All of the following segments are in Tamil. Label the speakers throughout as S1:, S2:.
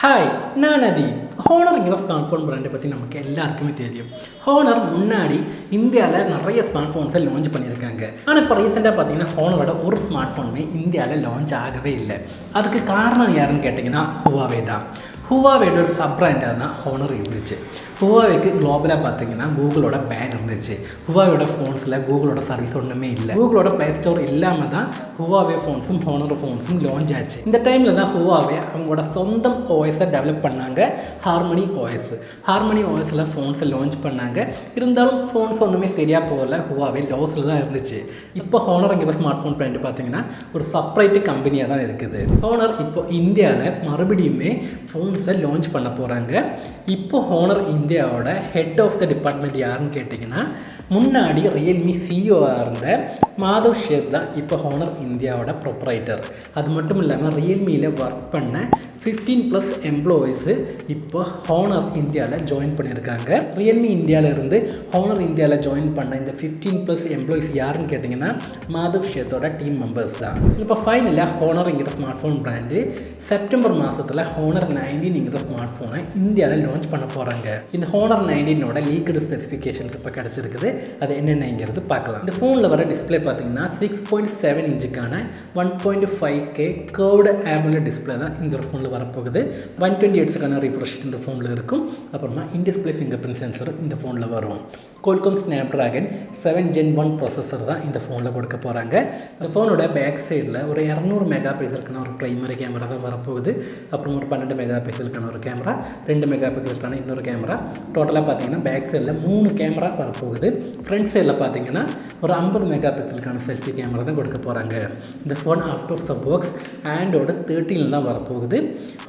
S1: ஹாய், நான் Adeeb. ஹோனருங்கிற ஸ்மார்ட் ஃபோன் பிராண்டை பற்றி நமக்கு எல்லாருக்குமே தெரியும். ஹோனர் முன்னாடி இந்தியாவில் நிறைய ஸ்மார்ட் ஃபோன்ஸை லான்ச் பண்ணியிருக்காங்க. ஆனால் இப்போ ரீசெண்டாக பார்த்தீங்கன்னா ஹோனரோட ஒரு ஸ்மார்ட் ஃபோனுமே இந்தியாவில் லான்ச் ஆகவே இல்லை. அதுக்கு காரணம் யாருன்னு கேட்டிங்கன்னா ஹுவாவே தான். ஹுவாவேயோட ஒரு சப் பிராண்டாக தான் ஹோனர் இருந்துச்சு. ஹுவாவேக்கு குளோபலாக பார்த்தீங்கன்னா கூகுளோட பேன் இருந்துச்சு. ஹுவாவேயோட ஃபோன்ஸில் கூகுளோட சர்வீஸ் ஒன்றுமே இல்லை. கூகுளோட ப்ளே ஸ்டோர் இல்லாமல் தான் ஹுவாவே ஃபோன்ஸும் ஹோனர் ஃபோன்ஸும் லான்ச் ஆச்சு. இந்த டைமில் தான் ஹுவாவே அவங்களோட சொந்தம் ஓஎஸை டெவலப் பண்ணாங்க, ஹார்மனி ஓஎஸ். ஹார்மனி ஓஎஸில் ஃபோன்ஸை லான்ச் பண்ணாங்க. இருந்தாலும் ஃபோன்ஸ் ஒன்றுமே சரியாக போகல, ஹுவாவே லாஸில் தான் இருந்துச்சு. இப்போ ஹோனருங்கிற ஸ்மார்ட் ஃபோன் பிராண்ட் பார்த்தீங்கன்னா ஒரு செப்பரேட் கம்பெனியாக தான் இருக்குது. ஹோனர் இப்போ இந்தியாவில் மறுபடியுமே ஃபோன்ஸை லான்ச் பண்ண போகிறாங்க. இப்போ ஹோனர் இந்தியாவோட ஹெட் ஆஃப் த டிபார்ட்மெண்ட் யாருன்னு கேட்டிங்கன்னா முன்னாடி ரியல்மி சிஇஓவாக இருந்த மாதவ் ஷேத் தான் இப்போ ஹோனர் இந்தியாவோட ப்ரொப்ரைட்டர். அது மட்டும் இல்லாமல் ரியல்மியில் ஒர்க் பண்ண 15+ எம்ப்ளாயீஸு இப்போ ஹோனர் இந்தியாவில் ஜாயின் பண்ணியிருக்காங்க. ரியல்மி இந்தியாவிலேருந்து ஹோனர் இந்தியாவில் ஜாயின் பண்ண இந்த 15+ எம்ப்ளாயீஸ் யாருன்னு கேட்டிங்கன்னா மாதவ் ஷேத்தோட டீம் மெம்பர்ஸ் தான். இப்போ ஃபைனலாக ஹோனருங்கிற ஸ்மார்ட் ஃபோன் பிராண்டு செப்டம்பர் மாதத்தில் ஹோனர் 19ங்கிற ஸ்மார்ட் ஃபோனை இந்தியாவில் லான்ச் பண்ண போகிறாங்க. இந்த ஹோனர் 19ஓட லீக்கடு ஸ்பெசிஃபிகேஷன்ஸ் இப்போ கிடச்சிருக்குது. அது என்னென்னங்கிறது பார்க்கலாம். இந்த ஃபோனில் வர டிஸ்பிளே பார்த்தீங்கன்னா 6.7 இன்ச்சுக்கான 1.5K கர்வ்டு AMOLED டிஸ்பிளே தான் இந்த ஒரு ஃபோனில் வரப்போகுது. 120 ஹெர்ட்ஸுக்கான ரிஃப்ரெஷ் இந்த ஃபோனில் இருக்கும். அப்புறமா இன்டிஸ்பிளே ஃபிங்கர் பிரிண்ட் சென்சரும் இந்த ஃபோனில் வரும். Qualcomm Snapdragon 7 Gen 1 ப்ராசஸர் தான் இந்த ஃபோனில் கொடுக்க போகிறாங்க. இந்த ஃபோனோட பேக் சைடில் ஒரு 200 மெகா பிக்சலுக்கான ஒரு ப்ரைமரி கேமரா தான் வரப்போகுது. அப்புறம் ஒரு 12 மெகா பிக்சலுக்கான ஒரு கேமரா, 2 மெகா பிக்சலுக்கான இன்னொரு கேமரா. டோட்டலாக பார்த்தீங்கன்னா பேக் சைடில் 3 கேமரா வரப்போகுது. ஃப்ரண்ட் சைடில் பார்த்தீங்கன்னா ஒரு 50 மெகா பிக்சலுக்கான செல்ஃபி கேமரா தான் கொடுக்க போகிறாங்க. இந்த phone out of the box Android 13 தான் வரப்போகுது.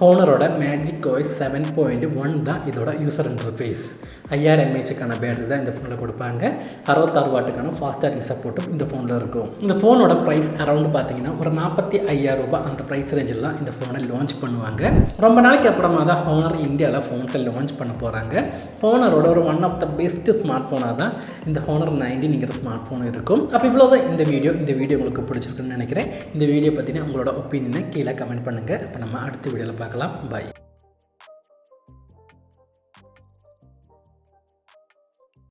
S1: ஹோனரோட மேஜிக் OS 7.1 தான் இதோட யூசர் இன்டர்ஃபேஸ். 5000 mAhக்கான பேட்டரி தான் இந்த ஃபோனில் கொடுப்பாங்க. 66 வாட்டுக்கான ஃபாஸ்ட் சார்ஜிங் சப்போர்ட்டும் இந்த ஃபோனில் இருக்கும். இந்த ஃபோனோட ப்ரைஸ் அரௌண்ட் பார்த்தீங்கன்னா ஒரு 45,000 ரூபாய் அந்த ப்ரைஸ் ரேஞ்சில் தான் இந்த ஃபோனை லான்ச் பண்ணுவாங்க. ரொம்ப நாளைக்கு அப்புறமா தான் ஹோனர் இந்தியாவில் ஃபோன்ஸை லான்ச் பண்ண போகிறாங்க. ஹோனரோட ஒரு one of the best smart ஃபோனாக தான் இந்த ஹோனர் 19ங்கிற ஸ்மார்ட் ஃபோன் இருக்கும். அப்போ இவ்வளோ தான் இந்த வீடியோ உங்களுக்கு பிடிச்சிருக்குன்னு நினைக்கிறேன். இந்த வீடியோ பற்றின உங்களோட ஒப்பீனியனை கீழே கமெண்ட் பண்ணுங்கள். அப்போ நம்ம அடுத்த வீடியோவில் பார்க்கலாம். பாய்.